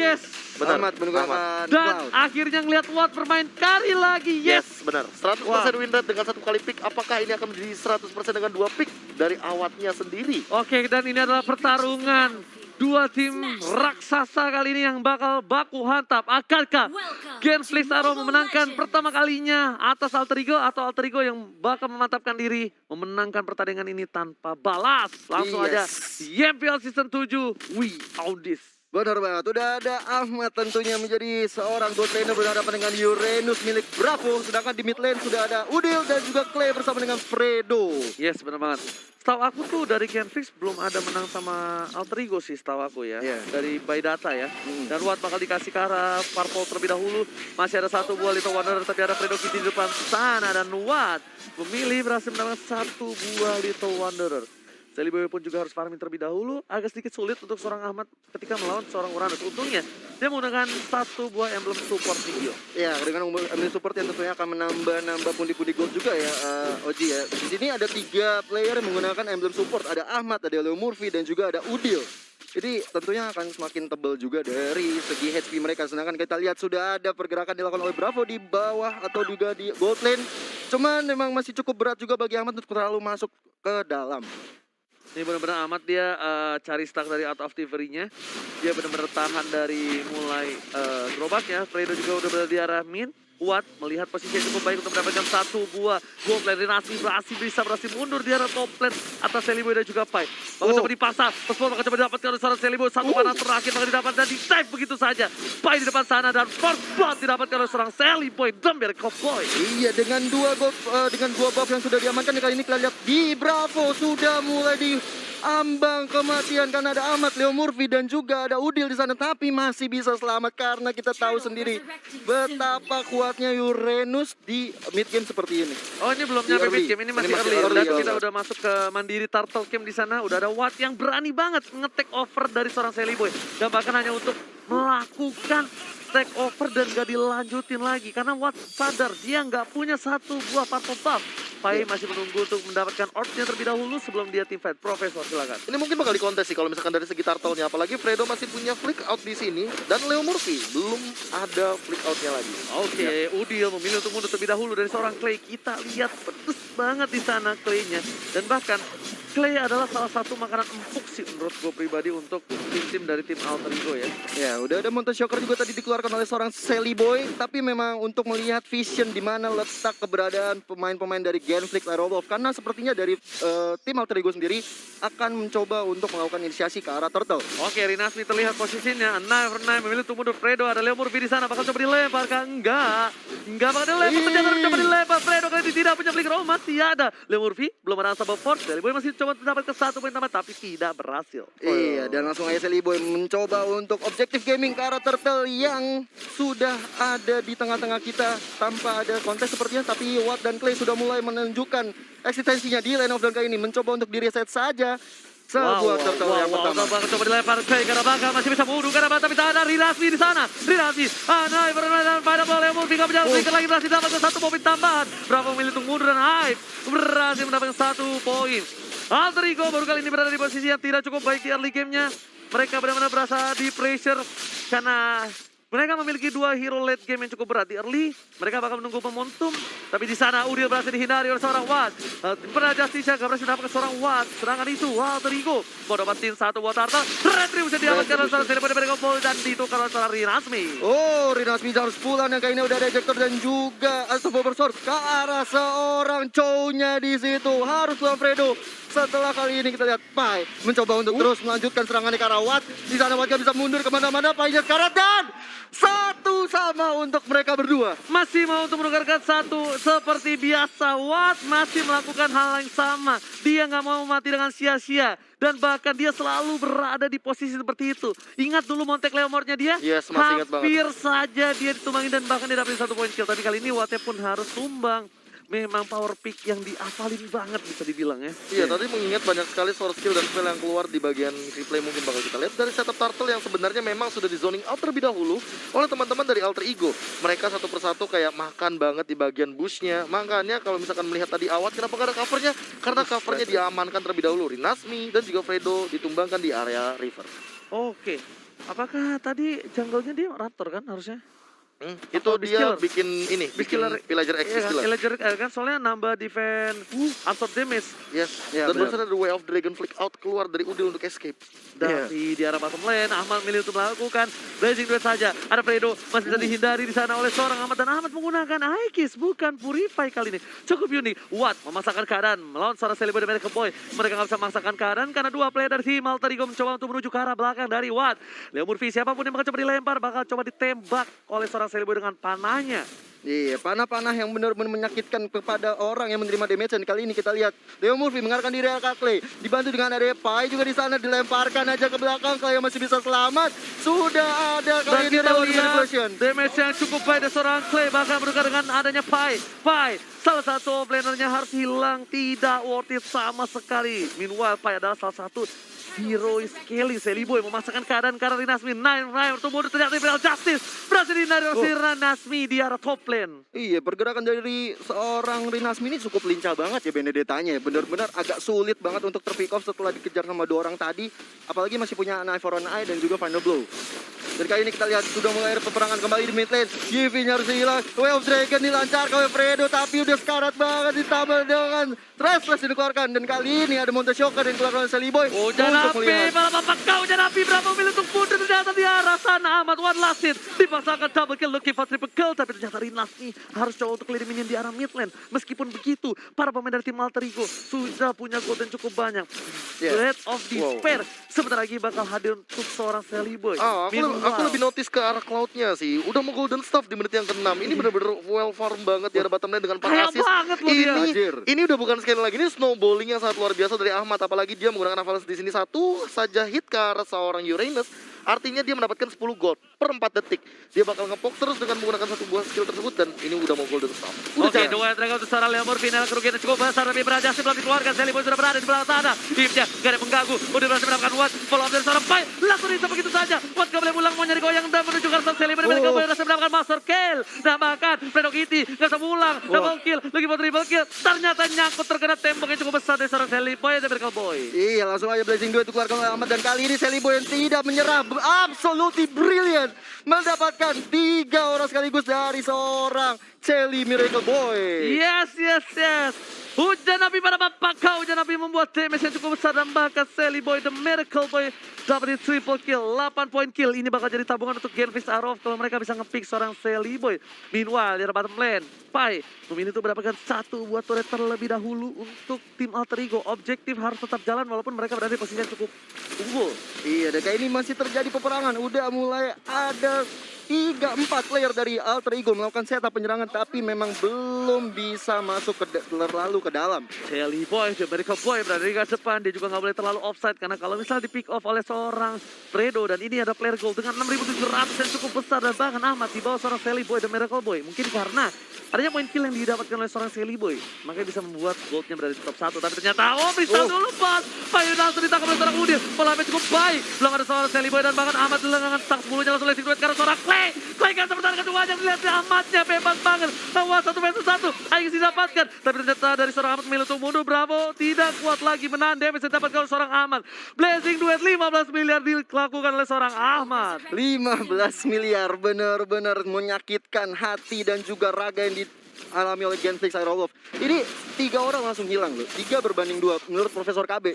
yes. Benar. Ahmad menggunakan Dan Cloud. akhirnya ngeliat Watt bermain kari lagi, yes. Benar. 100% win rate dengan satu kali pick. Apakah ini akan menjadi 100% dengan dua pick dari awatnya sendiri? Oke, dan ini adalah pertarungan dua tim raksasa kali ini yang bakal baku hantam. Akankah Genflix Arrow memenangkan pertama kalinya atas Alter Ego, atau Alter Ego yang bakal memantapkan diri memenangkan pertandingan ini tanpa balas? Langsung aja YMPL Season 7, we own this. Benar banget, udah ada Ahmad tentunya menjadi seorang bot laner berhadapan dengan Uranus milik Bravo. Sedangkan di mid lane sudah ada Udil dan juga Clay bersama dengan Fredo. Yes, benar banget. Setahu aku tuh dari Genflix belum ada menang sama Alter Ego sih, setahu aku ya. Iya. Dari by data ya. Dan Watt bakal dikasih ke arah Purple terlebih dahulu. Masih ada satu buah Little Wanderer, tapi ada Fredo Kitty di depan sana. Dan Watt memilih berhasil mendapatkan satu buah Little Wanderer. Celiboy pun juga harus farming terlebih dahulu. Agak sedikit sulit untuk seorang Ahmad ketika melawan seorang Uranus. Untungnya dia menggunakan satu buah emblem support Tigio. Ya, dengan emblem support yang tentunya akan menambah pundi-pundi gold juga ya, Oji ya. Di sini ada 3 player yang menggunakan emblem support. Ada Ahmad, ada Leo Murphy, dan juga ada Udil. Jadi tentunya akan semakin tebal juga dari segi HP mereka. Sedangkan kita lihat sudah ada pergerakan dilakukan oleh Bravo di bawah atau juga di gold lane. Cuman memang masih cukup berat juga bagi Ahmad untuk terlalu masuk ke dalam. Ini benar-benar amat dia cari stack dari out of delivery-nya. Dia benar-benar tahan dari mulai gerobaknya. Fredo juga udah berada di arah mid. Watt melihat posisi yang cukup baik untuk mendapatkan satu buah gold lane. Rinasmi berhasil mundur di arah top lane atas Celiboy dan juga Pai. Bakal coba dipasang. Pespon bakal coba didapatkan oleh seorang Celiboy. Satu panah terakhir bakal didapatkan dan di-save begitu saja. Pai di depan sana dan first blood didapatkan oleh seorang Celiboy. Dumber Cowboy. Iya, dengan dua buff yang sudah diamankan kali ini kita lihat di Bravo sudah mulai di ambang kematian karena ada Ahmad, Leo Murphy dan juga ada Udil di sana, tapi masih bisa selamat karena kita tahu sendiri betapa kuatnya Uranus di mid game seperti ini. Oh, ini belum nyampe mid game, ini masih early. Dan kita early. udah masuk ke Mandiri Turtle Camp di sana. Udah ada Watt yang berani banget nge-take over dari seorang Celiboy. Dan bahkan hanya untuk melakukan take over dan gak dilanjutin lagi. Karena Watt sadar dia nggak punya satu buah purple buff. Pai masih menunggu untuk mendapatkan orb-nya terlebih dahulu sebelum dia team fight. Profesor, silakan. Ini mungkin bakal dikontes sih kalau misalkan dari segi turtle-nya. Apalagi Fredo masih punya flick out di sini. Dan Leo Murphy belum ada flick out-nya lagi. Oke, Udil memilih untuk mundur terlebih dahulu dari seorang Clay. Kita lihat pedes banget di sana Clay-nya. Dan bahkan Clay adalah salah satu makanan empuk sih menurut gue pribadi untuk tim-tim dari tim Alter Ego ya. Ya, udah ada Mountain Shocker juga tadi dikeluarkan oleh seorang Celiboy, tapi memang untuk melihat vision di mana letak keberadaan pemain-pemain dari Genflix Aerolov, karena sepertinya dari tim Alter Ego sendiri akan mencoba untuk melakukan inisiasi ke arah Turtle. Oke, Rinasmi terlihat posisinya. Knife memilih untuk mundur. Fredo, ada Leo Murphy di sana. Bakal coba dilempar kah? Enggak bakal dilempar. Ternyata coba dilempar. Fredo kali ini tidak punya flicker. Oh, masih ada. Leo Murphy belum ada double force. Celiboy masih coba mendapatkan satu poin tambah, tapi tidak berhasil. Iya, dan langsung aja Celiboy mencoba untuk objektif gaming ke arah Turtle yang sudah ada di tengah-tengah kita tanpa ada kontes sepertinya, tapi Watt dan Clay sudah mulai menunjukkan eksistensinya di lane of dawn kali ini, mencoba untuk di-reset saja sebuah Turtle yang pertama. Coba dilempar ke arah belakang, masih bisa mundur ke arah belakang, tapi tak ada Rinasmi di sana. Rinasmi, dan pada bola Leo Murphy gak berjalan flicker lagi, berhasil mendapatkan satu poin tambahan. Bravo memilih untuk mundur dan Hype berhasil mendapatkan satu poin. Alter Ego baru kali ini berada di posisi yang tidak cukup baik di early game-nya. Mereka benar-benar berasa di pressure karena mereka memiliki dua hero late game yang cukup berat. Di early, mereka bakal menunggu momentum. Tapi di sana Udil berhasil dihindari oleh seorang Watt. Pernah Justicia gak berhasil mendapatkan seorang Watt. Sedangkan itu Alter Ego mau dapatin satu buat Turtle. Retribution bisa diamankan oleh seorang Celiboy dari Gompol. Dan ditukar oleh seorang Rinasmi. Oh, Rinasmi harus pulang yang kayaknya udah ada ejector dan juga Astro Source ke arah seorang Chow-nya di situ. Harus lawan Fredo. Setelah kali ini kita lihat Pai mencoba untuk terus melanjutkan serangannya ke arah Watt. Di sana Watt gak bisa mundur kemana-mana. Pai-nya sekarat dan satu sama untuk mereka berdua. Masih mau untuk menukarkan satu seperti biasa. Watt masih melakukan hal yang sama. Dia nggak mau mati dengan sia-sia. Dan bahkan dia selalu berada di posisi seperti itu. Ingat dulu Montek Leomornya dia? Yes, masih ingat banget. Hampir saja dia ditumbangin dan bahkan dia dapetin satu poin kill. Tapi kali ini Wattnya pun harus tumbang. Memang power pick yang diapalin banget bisa dibilang ya. Iya, tadi mengingat banyak sekali source skill dan spell yang keluar di bagian replay mungkin bakal kita lihat dari setup Turtle yang sebenarnya memang sudah di zoning out terlebih dahulu oleh teman-teman dari Alter Ego. Mereka satu persatu kayak makan banget di bagian bushnya. Makanya kalau misalkan melihat tadi awat, kenapa gak ada covernya? Karena covernya diamankan terlebih dahulu. Rinasmi dan juga Fredo ditumbangkan di area river. Oke. Apakah tadi jungle-nya dia Raptor kan harusnya? Itu Atau dia Beastkiller? bikin ini, bikin Beastkiller. Villager X Iya kan, Beastkiller. Illager kan soalnya nambah defense, absorb damage. Yes, Ya, dan benar. barusan ada Way of Dragon Flick out keluar dari Udil untuk escape. Dari di arah bottom lane, Ahmad milih untuk melakukan blazing duet saja. Ada Fredo masih bisa dihindari di sana oleh seorang Ahmad, dan Ahmad menggunakan Aegis bukan Purify kali ini. Cukup unik. Watt memasakkan keadaan melawan seorang Celebi dan Miracle Boy. Mereka nggak bisa memaksakan keadaan karena dua player dari tim Alter Ego mencoba untuk menuju ke arah belakang dari Watt. Leo Murphy siapapun yang bakal coba dilempar bakal coba ditembak oleh seorang Celebi dengan panahnya. Iya, panah-panah yang benar-benar menyakitkan kepada orang yang menerima damage. Dan kali ini kita lihat Leo Murphy mengarahkan diri ke Clay, dibantu dengan ada Pai juga di sana, dilemparkan aja ke belakang. Clay masih bisa selamat. Sudah ada Dan kali ini kita Reward lihat Manipulation. damage yang cukup baik dari seorang Clay, bahkan berdekat dengan adanya Pai. Salah satu planernya harus hilang, tidak worth it sama sekali. Meanwhile, Pai adalah salah satu hero Skelly. Celiboy memasakkan keadaan karena Nasmi. Nine Ryan untuk mundur, ternyata Imperial Justice berhasil dihindari oleh Nasmi di arah top lane. Iya, pergerakan dari seorang Rinasmi ini cukup lincah banget ya Benedettanya ya. Benar-benar agak sulit banget untuk terpick off setelah dikejar sama dua orang tadi. Apalagi masih punya Eye for an Eye dan juga Final Blow. Dan kali ini kita lihat sudah mulai ada peperangan kembali di mid lane. Yivi-nya harus hilang. Way of Dragon dilancarkan oleh Fredo, tapi udah sekarat banget ditambah dengan Restless dikeluarkan. Dan kali ini ada Monte Shocker yang dikeluarkan oleh Celiboy. Hujan api, malah bapak kau hujan api. Berapa milih untuk mundur, ternyata di arah sana. Ahmad one last hit. Dipaksakan double kill, looking for triple kill. Tapi ternyata Rinas nih harus coba untuk clear minion di arah mid lane. Meskipun begitu, para pemain dari tim Alter Ego sudah punya golden cukup banyak. Breath of Despair sebentar lagi bakal hadir untuk seorang Celiboy. Aku lebih notice ke arah Cloud-nya sih. Udah mau golden staff di menit yang ke-6. Ini bener-bener well farm banget di arah bottom lane dengan 4 Kaya assist. banget loh dia. Ini udah bukan sekali lagi, ini snowballing yang sangat luar biasa dari Ahmad. Apalagi dia menggunakan avalanche di sini, satu saja hit ke arah seorang Uranus. Artinya dia mendapatkan 10 gold per 4 detik. Dia bakal ngepok terus dengan menggunakan satu buah skill tersebut, dan ini udah mau golden staff. Oke, dua Dragon untuk seorang Leo Murphy. Final kerugian cukup besar, tapi berhasil belum dikeluarkan. Celiboy sudah berada di belakang sana. Hipnya gak ada pengganggu. Udah berhasil mendapatkan Watt. Follow up dari seorang Pai. Langsung bisa begitu saja. Watt gak boleh pulang, mau nyari goyang dan menuju ke arah Celiboy. Mereka berhasil mendapatkan master kill. Nah bahkan Fredo Kitty gak bisa pulang. Double kill, lagi mau triple kill. Ternyata nyangkut terkena tembok yang cukup besar dari seorang Celiboy dan Miracle Boy. Iya, langsung aja blazing duet dikeluarkan oleh Ahmad. Dan kali ini Celiboy yang tidak menyerah, absolutely brilliant, mendapatkan 3 orang sekaligus dari seorang Celi Miracle Boy. Yes. Hujan api pada bapak kau. Hujan api membuat damage yang cukup besar, dan bahkan Celiboy the Miracle Boy dapat di triple kill, 8 point kill. Ini bakal jadi tabungan untuk Genfis Arrow kalau mereka bisa nge-pick seorang Celiboy. Meanwhile di bottom lane, Pai memilih untuk mendapatkan satu buat turret terlebih dahulu untuk tim Alter Ego. Objektif harus tetap jalan walaupun mereka berada di posisi yang cukup unggul. Iya, dan kayak ini masih terjadi peperangan. Udah mulai ada 3-4 player dari Alter Ego melakukan setup penyerangan, tapi memang belum bisa masuk terlalu ke dalam. Celiboy, the Miracle Boy berada di garis depan. Dia juga nggak boleh terlalu offside karena kalau misalnya di pick off oleh seorang Fredo, dan ini ada player goal dengan 6.700 yang cukup besar, dan bahkan Ahmad di bawah seorang Celiboy the Miracle Boy. Mungkin karena adanya poin kill yang didapatkan oleh seorang Celiboy, makanya bisa membuat goldnya berada di top 1. Tapi ternyata Bristol dulu pas Payu langsung ditangkap oleh seorang Udin. Polanya cukup baik, belum ada seorang Celiboy, dan bahkan Ahmad dengan stang 10-nya langsung lagi duet karena seorang Clay kan sementara keduanya dilihat di Ahmadnya bebas banget. Bahwa 1 vs 1 Aegis didapatkan, tapi ternyata dari seorang Ahmad memilih untuk mundur. Bravo tidak kuat lagi menahan damage yang didapatkan oleh seorang Ahmad. Blazing duet 15 miliar dilakukan oleh seorang Ahmad. 15 miliar, benar-benar menyakitkan hati dan juga raga yang dialami oleh Genfix Aerolov. Ini 3 orang langsung hilang loh, 3 berbanding 2 menurut Profesor KB.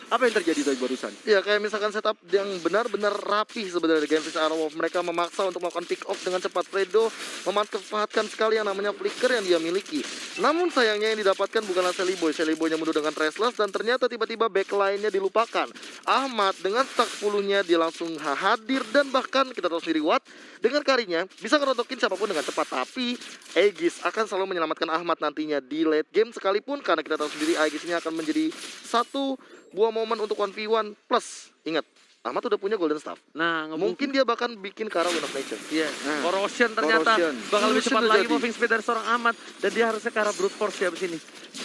Apa yang terjadi tadi barusan? Ya kayak misalkan setup yang benar-benar rapi sebenarnya Genfis Arrow. Mereka memaksa untuk melakukan pick off dengan cepat. Fredo memanfaatkan sekali yang namanya flicker yang dia miliki. Namun sayangnya yang didapatkan bukanlah Celiboy. Celiboynya mundur dengan Restless, dan ternyata tiba-tiba backline-nya dilupakan. Ahmad dengan stack 10-nya dia langsung hadir, dan bahkan kita tahu sendiri Watt dengan karinya bisa ngerotokin siapapun dengan cepat. Tapi Aegis akan selalu menyelamatkan Ahmad nantinya di late game sekalipun, karena kita tahu sendiri Aegis ini akan menjadi satu buah momen untuk 1v1 plus. Ingat, Ahmad udah punya golden staff. Nah, Mungkin dia bahkan bikin ke arah Win of Nature. Iya, Nah, Corrosion ternyata Corrosion. bakal lebih cepat Corrosion lagi terjadi. moving speed dari seorang Ahmad, dan dia harusnya ke arah brute force ya abis ini.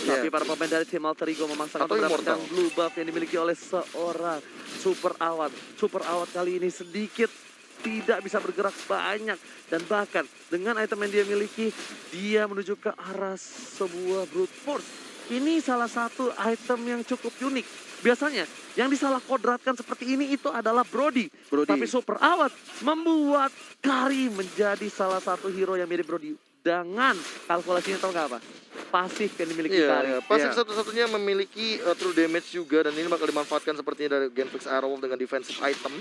Tapi para pemain dari tim Alter Ego memaksakan Atau untuk mendapatkan Immortal. blue buff yang dimiliki oleh seorang Super Awat. Super Awat kali ini sedikit tidak bisa bergerak banyak, dan bahkan dengan item yang dia miliki, dia menuju ke arah sebuah brute force. ini salah satu item yang cukup unik. Biasanya yang disalah kodratkan seperti ini itu adalah Brody. Tapi Super Awat membuat Kari menjadi salah satu hero yang mirip Brody. Dengan kalkulasinya tau nggak apa? Pasif yang dimiliki Kari. Pasif satu-satunya memiliki true damage juga, dan ini bakal dimanfaatkan sepertinya dari Genflix Arrow dengan defensive item.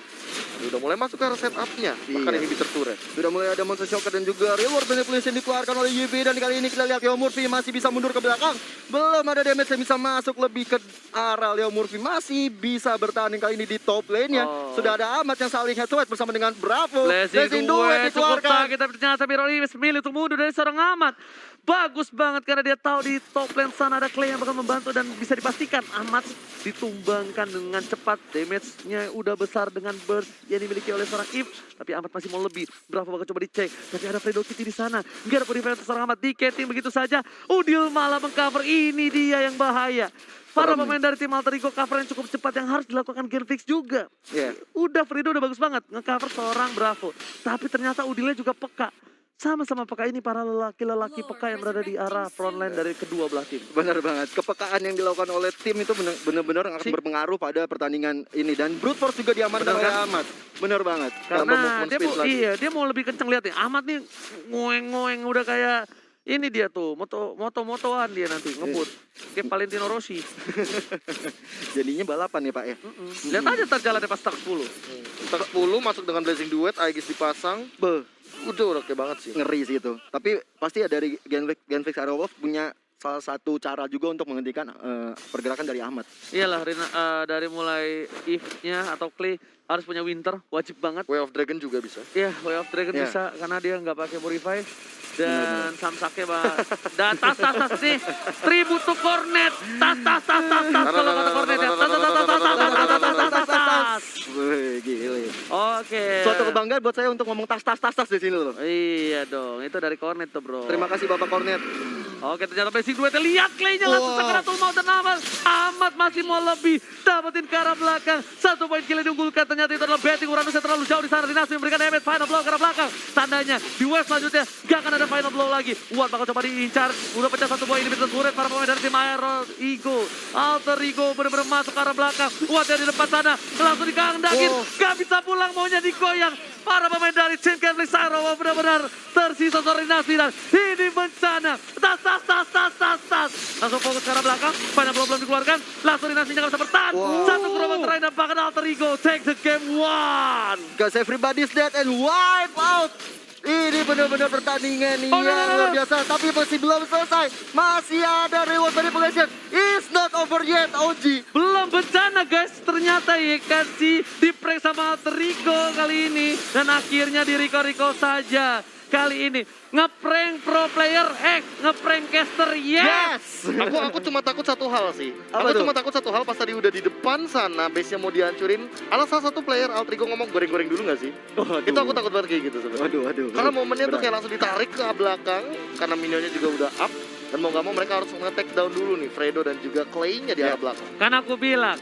Udah mulai masuk ke arah setupnya, bahkan ini Bitter Turret. Sudah mulai ada Monster Shocker dan juga reward manipulation dikeluarkan oleh YB, dan kali ini kita lihat Leo Murphy masih bisa mundur ke belakang. Belum ada damage yang bisa masuk lebih ke arah Leo Murphy, masih bisa bertahan kali ini di top lane-nya. Sudah ada Ahmad yang saling head to head bersama dengan Bravo. Blessing duet dikeluarkan. Kita ternyata Mirror Image memilih untuk mundur dari seorang Ahmad. Bagus banget karena dia tahu di top lane sana ada Clay yang bakal membantu, dan bisa dipastikan Ahmad ditumbangkan dengan cepat. Damage-nya udah besar dengan burst yang dimiliki oleh seorang If, tapi Ahmad masih mau lebih. Bravo bakal coba dicek, tapi ada Fredo Kitty di sana. Nggak ada defense seorang Ahmad, diketing begitu saja. Udil malah mengcover, ini dia yang bahaya. Para pemain dari tim Alter Ego cover yang cukup cepat yang harus dilakukan Genflix juga. Udah Fredo udah bagus banget nge-cover seorang Bravo, tapi ternyata Udilnya juga peka. Sama-sama peka ini para lelaki-lelaki peka yang berada di arah frontline dari kedua belah tim. Benar banget, kepekaan yang dilakukan oleh tim itu benar-benar akan berpengaruh pada pertandingan ini, dan brute force juga diamankan oleh Ahmad. Benar banget. Karena dia mau lebih kenceng, lihat nih. Ahmad nih ngoeng-ngoeng udah kayak ini dia tuh, moto-motoan dia nanti ngebut. Kayak Valentino Rossi. Jadinya balapan ya Pak ya. Lihat aja terjalannya pas tak 10. Tak 10 masuk dengan Blazing Duet, Aegis dipasang. Udah oke banget sih. Ngeri sih itu. Tapi pasti dari Genflix Aerowolf punya salah satu cara juga untuk menghentikan pergerakan dari Ahmad. Iyalah, dari mulai If-nya atau Clay harus punya Winter, wajib banget. Way of Dragon juga bisa. Iya, Way of Dragon bisa karena dia nggak pakai Purify. Dan Samsake dan tas nih, tribute to Cornet, tas kalau kata Cornet ya, tas. Gile. Oke. Suatu kebanggaan buat saya untuk ngomong tas di sini loh. Iya dong, itu dari Cornet tuh bro. Terima kasih Bapak Cornet. Oke, ternyata basic duetnya, lihat Clay-nya langsung Sakaratul Maut dan Ahmad masih mau lebih, dapetin ke arah belakang. 1 poin kill diunggulkan, ternyata itu adalah betting Uranus yang terlalu jauh di sana. Dinasti memberikan damage, final blow ke arah belakang. Tandanya di wave selanjutnya gak akan ada final blow lagi. Uat bakal coba diincar, udah pecah 1 poin, ini bisa turret para pemain dari tim Alter Ego bener-bener masuk ke arah belakang. Uat yang di depan sana, langsung dikandangin, gak bisa pulang, maunya digoyang. Para pemain dari tim Genflix Arrow benar-benar tersisa seorang Dinasti, dan ini bencana. Tas. Langsung fokus ke arah belakang, final blow belum dikeluarkan, langsung Dinastinya gak bisa bertahan. 1 gerobak terakhir dan bahkan Alter Ego take the game 1. Cause everybody's dead and wipe out. Ini benar-benar pertandingan yang luar biasa, tapi masih belum selesai. Masih ada reward manipulation. It's not over yet, OG. Belum bencana guys, ternyata ya kasih di-prank sama Alter Ego kali ini. Dan akhirnya di Rico saja. Kali ini ngeprank pro player, ngeprank caster, yes. Aku cuma takut satu hal sih. Apa Aku tuh? cuma takut satu hal pas tadi udah di depan sana, base-nya mau dihancurin. Ada salah satu player Alter Ego ngomong goreng-goreng dulu gak sih? Itu aku takut banget kayak gitu sebenarnya. Waduh. Karena momennya tuh kayak langsung ditarik ke belakang, karena minionnya juga udah up. Dan mau gak mau mereka harus nge-take down dulu nih Fredo dan juga Clay-nya di arah belakang. Kan aku bilang,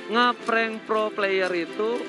ngeprank pro player itu